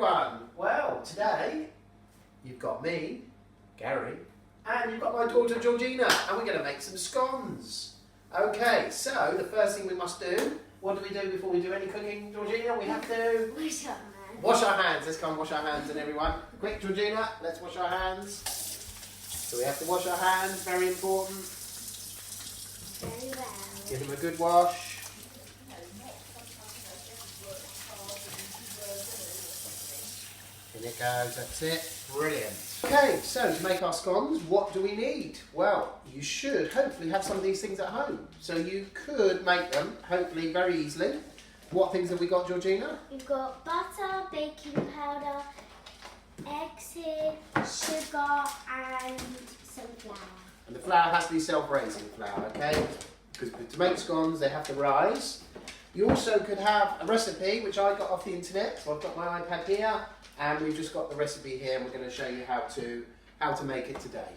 everyone. Well, today you've got me, Gary, and you've got my daughter Georgina, and we're going to make some scones. Okay, so the first thing we must do, what do we do before we do any cooking, Georgina? We have to wash our hands. Wash our hands. Let's go and wash our hands, and everyone. Quick, Georgina, let's wash our hands. So we have to wash our hands, very important. Very well. Give them a good wash. In it goes, that's it. Brilliant. Okay, so to make our scones, what do we need? Well, you should hopefully have some of these things at home. So you could make them, hopefully, very easily. What things have we got, Georgina? We've got butter, baking powder, eggs here, sugar and some flour. And the flour has to be self-raising flour, okay? Because to make scones, they have to rise. You also could have a recipe, which I got off the internet. So I've got my iPad here, and we've just got the recipe here, and we're going to show you how to make it today.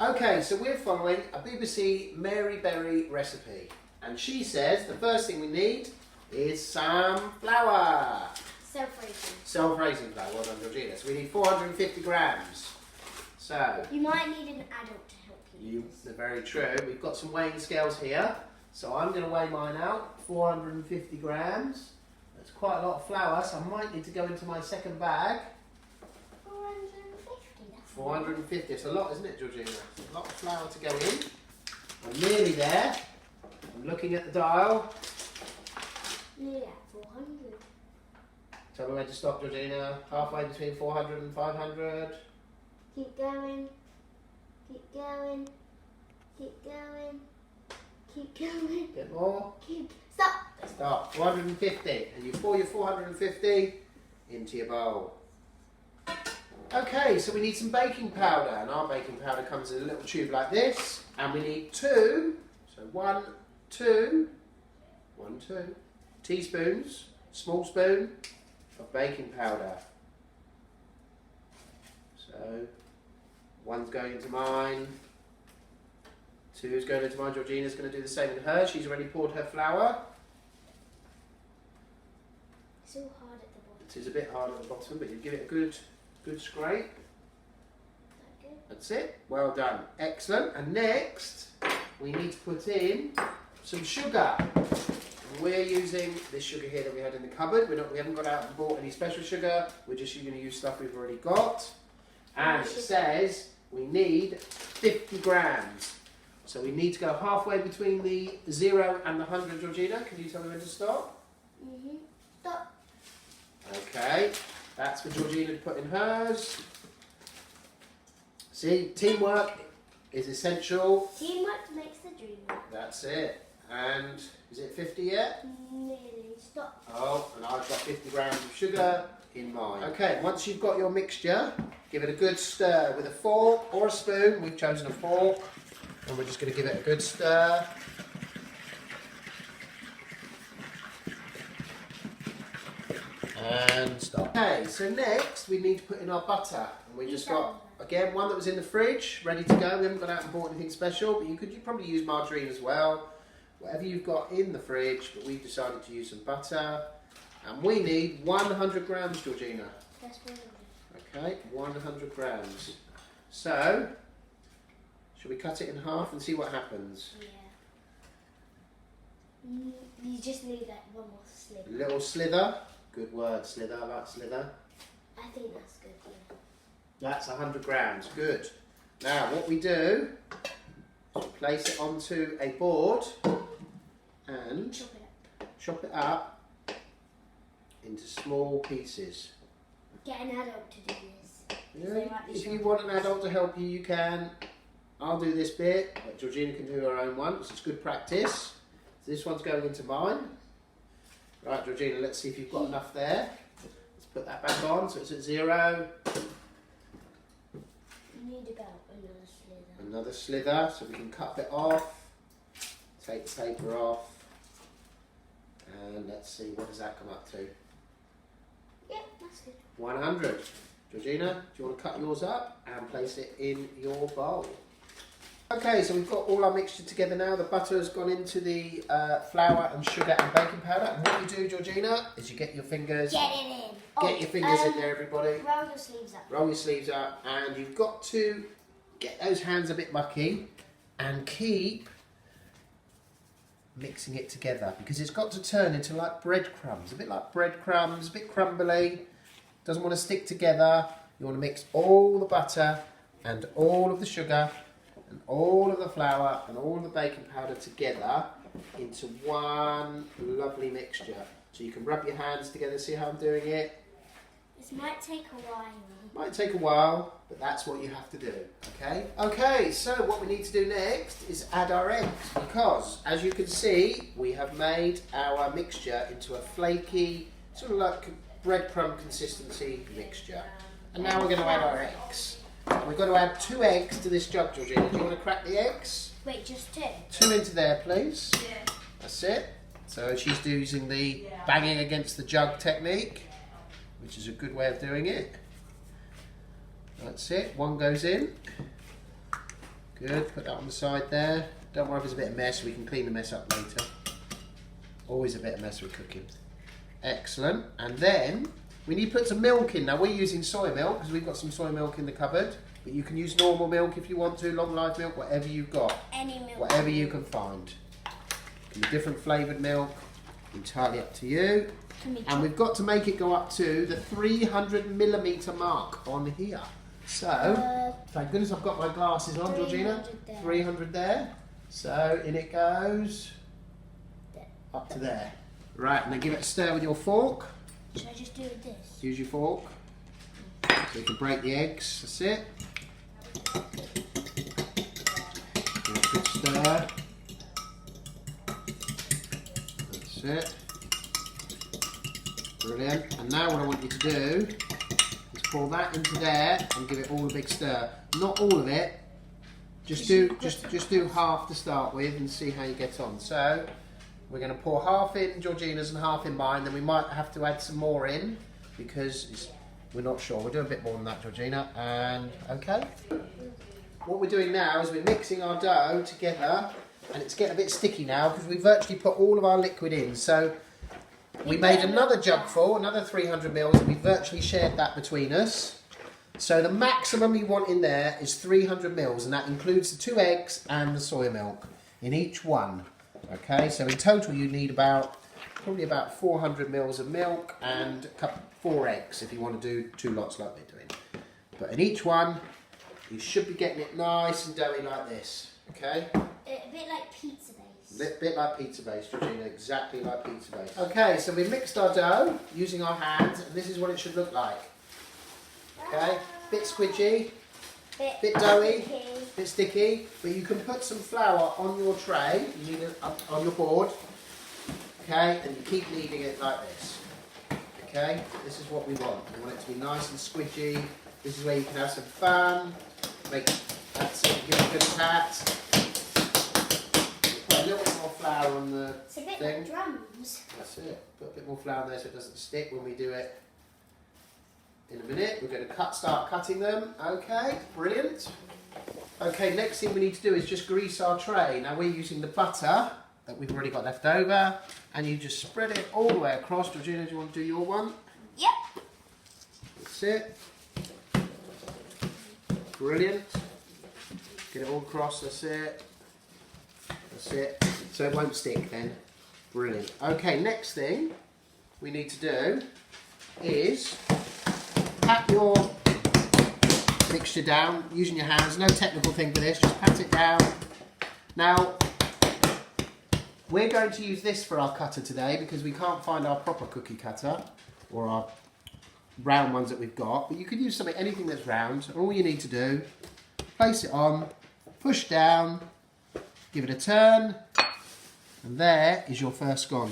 Okay, so we're following a BBC Mary Berry recipe. And she says the first thing we need is some flour. Self-raising. Self-raising flour, well done, Georgina. So we need 450 grams. So you might need an adult to help you. They're very true. We've got some weighing scales here. So I'm going to weigh mine out, 450 grams. That's quite a lot of flour, so I might need to go into my second bag. 450. That's 450. It's a lot, isn't it, Georgina? It's a lot of flour to go in. I'm nearly there. I'm looking at the dial. nearly at 400. Tell me when to stop, Georgina. Halfway between 400 and 500. Keep going. Keep going. Keep going. Keep going. Bit more. Stop. Stop. 450. And you pour your 450 into your bowl. Okay, so we need some baking powder. And our baking powder comes in a little tube like this. And we need two. So 1, 2 teaspoons, small spoon of baking powder. So one's going into mine. 2 is going into mine. Georgina's going to do the same in hers. She's already poured her flour. It's all hard at the bottom. It is a bit hard at the bottom, but you give it a good scrape. Good. That's it. Well done. Excellent. And next, we need to put in some sugar. And we're using this sugar here that we had in the cupboard. We haven't got out and bought any special sugar. We're just going to use stuff we've already got. And it says we need 50 grams. So we need to go halfway between the 0 and the 100, Georgina. Can you tell me when to stop? Stop. Okay, that's for Georgina to put in hers. See, teamwork is essential. Teamwork makes the dream work. That's it. And is it 50 yet? Nearly. Stop. Oh, and I've got 50 grams of sugar in mine. Okay, once you've got your mixture, give it a good stir with a fork or a spoon. We've chosen a fork. And we're just going to give it a good stir. And stop. Okay, so next we need to put in our butter. And we just got, again, one that was in the fridge, ready to go. We haven't gone out and bought anything special, but you could probably use margarine as well. Whatever you've got in the fridge, but we've decided to use some butter. And we need 100 grams, Georgina. That's 100. Okay, 100 grams. So, should we cut it in half and see what happens? Yeah. You just need that one more slither. A little slither. Good word, slither. I like slither. I think that's good, yeah. That's 100 grams. Good. Now, what we do is we place it onto a board and chop it up into small pieces. Get an adult to do this. Yeah, if you want an adult to help you, you can. I'll do this bit, but Georgina can do her own one, which is good practice. So this one's going into mine. Right, Georgina, let's see if you've got enough there. Let's put that back on, so it's at 0. You need about another slither. Another slither, so we can cut a bit off. Take the paper off. And let's see, what does that come up to? Yeah, that's good. 100. Georgina, do you want to cut yours up and place it in your bowl? Okay, so we've got all our mixture together now. The butter has gone into the flour and sugar and baking powder. And what you do, Georgina, is you get your fingers... Get it in. Get your fingers in there, everybody. Roll your sleeves up. Roll your sleeves up, and you've got to get those hands a bit mucky and keep mixing it together, because it's got to turn into like breadcrumbs, a bit like breadcrumbs, a bit crumbly, doesn't want to stick together. You want to mix all the butter and all of the sugar and all of the flour and all of the baking powder together into one lovely mixture. So you can rub your hands together, see how I'm doing it? This might take a while. Might take a while, but that's what you have to do, okay? Okay, so what we need to do next is add our eggs, because as you can see, we have made our mixture into a flaky, sort of like breadcrumb consistency mixture. And now we're going to add our eggs. We've got to add 2 eggs to this jug, Georgina. Do you want to crack the eggs? Wait, just 2? 2 into there, please. Yeah. That's it. So she's using the banging against the jug technique, which is a good way of doing it. That's it. 1 goes in. Good. Put that on the side there. Don't worry if there's a bit of mess. We can clean the mess up later. Always a bit of mess with cooking. Excellent. And then we need to put some milk in. Now we're using soy milk because we've got some soy milk in the cupboard. But you can use normal milk if you want to, long life milk, whatever you've got. Any milk. Whatever you can find. Can be different flavoured milk. Entirely up to you. And we've got to make it go up to the 300mm mark on here. So, thank goodness I've got my glasses on, Georgina. 300 there. So, in it goes. Up to there. Right, and then give it a stir with your fork. Should I just do it with this? Use your fork. So you can break the eggs. That's it. Give it a good stir. That's it. Brilliant. And now what I want you to do is pour that into there and give it all a big stir. Not all of it. Just do half to start with and see how you get on. So we're going to pour half in Georgina's and half in mine. Then we might have to add some more in because we're not sure. We'll do a bit more than that, Georgina. And okay. What we're doing now is we're mixing our dough together, and it's getting a bit sticky now because we've virtually put all of our liquid in. So we made another jug full, another 300ml, and we virtually shared that between us. So the maximum you want in there is 300ml, and that includes the 2 eggs and the soy milk in each one. Okay, so in total you need probably about 400ml of milk and 4 eggs if you want to do 2 lots like we're doing. But in each one, you should be getting it nice and doughy like this. Okay? A bit like pizza base. A bit like pizza base, Georgina, exactly like pizza base. Okay, so we mixed our dough using our hands, and this is what it should look like. Okay, bit squidgy, bit doughy, bit sticky, but you can put some flour on your tray, you need it up on your board, okay, and you keep kneading it like this. Okay, this is what we want. We want it to be nice and squidgy. This is where you can have some fun, that's it, give it a good pat. Put a little bit more flour on the It's a bit thing. like drums. That's it. Put a bit more flour there so it doesn't stick when we do it. In a minute, we're going to start cutting them. Okay, brilliant. Okay, next thing we need to do is just grease our tray. Now we're using the butter that we've already got left over, and you just spread it all the way across. Georgina, do you want to do your one? Yep. That's it. Brilliant. Get it all across, that's it. That's it. So it won't stick then. Brilliant. Okay, next thing we need to do is pat your mixture down using your hands. No technical thing for this, just pat it down. Now, we're going to use this for our cutter today because we can't find our proper cookie cutter or our round ones that we've got, but you could use anything that's round. All you need to do, place it on, push down, give it a turn, and there is your first scone.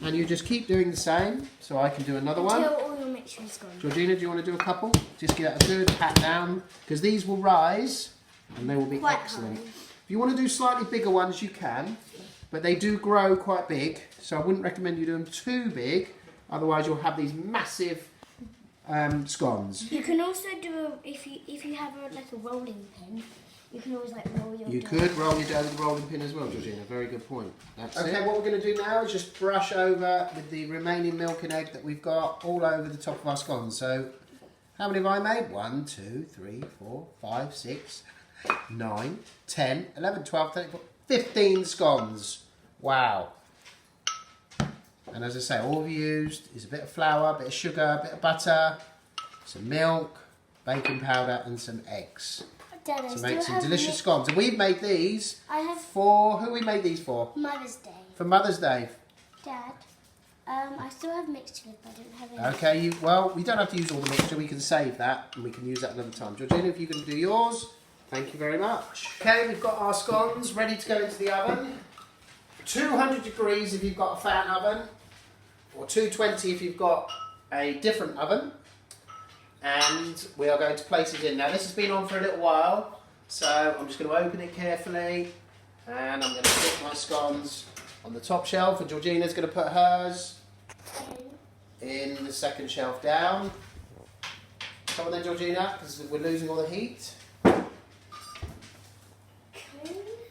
And you just keep doing the same, so I can do another one. Until all your mixture is gone. Georgina, do you want to do a couple? Just give it a good pat down, because these will rise, and they will be Quite excellent. high. If you want to do slightly bigger ones, you can, but they do grow quite big, so I wouldn't recommend you do them too big, otherwise you'll have these massive scones. You can also do if you have like a rolling pin, You can always like roll your You dough. could roll your dough with the rolling pin as well, Georgina. Very good point. That's Okay, it. What we're going to do now is just brush over with the remaining milk and egg that we've got all over the top of our scones. So, how many have I made? 1, 2, 3, 4, 5, 6, 9, 10, 11, 12, 13, 15 scones. Wow. And as I say, all we've used is a bit of flour, a bit of sugar, a bit of butter, some milk, baking powder and some eggs. Dad, I To still make some have delicious scones. And we've made these I have for, who we made these for? Mother's Day. For Mother's Day. Dad, I still have mixed with, but I don't have any. Okay, well, we don't have to use all the mixture. We can save that and we can use that another time. Georgina, if you can do yours, thank you very much. Okay, we've got our scones ready to go into the oven. 200 degrees if you've got a fan oven, or 220 if you've got a different oven. And we are going to place it in. Now this has been on for a little while, so I'm just going to open it carefully and I'm going to put my scones on the top shelf and Georgina's going to put hers in the second shelf down. Come on then, Georgina, because we're losing all the heat.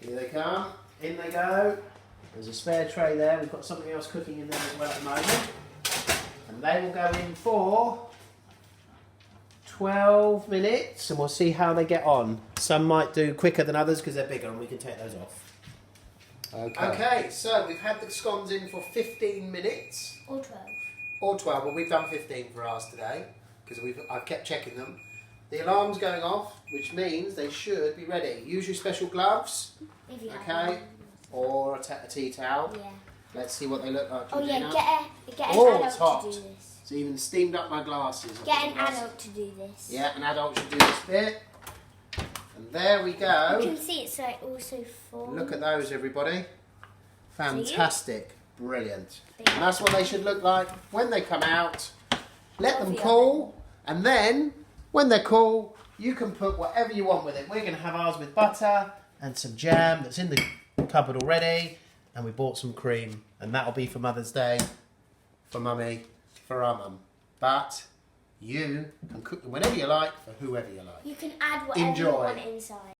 Here they come, in they go. There's a spare tray there, we've got something else cooking in there as well at the moment. And they will go in for 12 minutes and we'll see how they get on. Some might do quicker than others because they're bigger and we can take those off. Okay, so we've had the scones in for 15 minutes. Or 12. Or 12, but we've done 15 for ours today because I've kept checking them. The alarm's going off, which means they should be ready. Use your special gloves, If you have okay, one. or a tea towel. Yeah. Let's see what they look like, Oh Georgina. yeah, get an Oh, it's hot. adult to do this. It's even steamed up my glasses. I've Get got an glasses. adult to do this. Yeah, an adult should do this bit. And there we You go. can see it's like also full. Look at those, everybody. Fantastic. Brilliant. Big. And that's what they should look like when they come out. Let them Coffee cool. And then, when they're cool, you can put whatever you want with it. We're going to have ours with butter and some jam that's in the cupboard already. And we bought some cream. And that'll be for Mother's Day. For Mummy. For our mum. But you can cook them whenever you like for whoever you like. You can add whatever Enjoy. you want inside.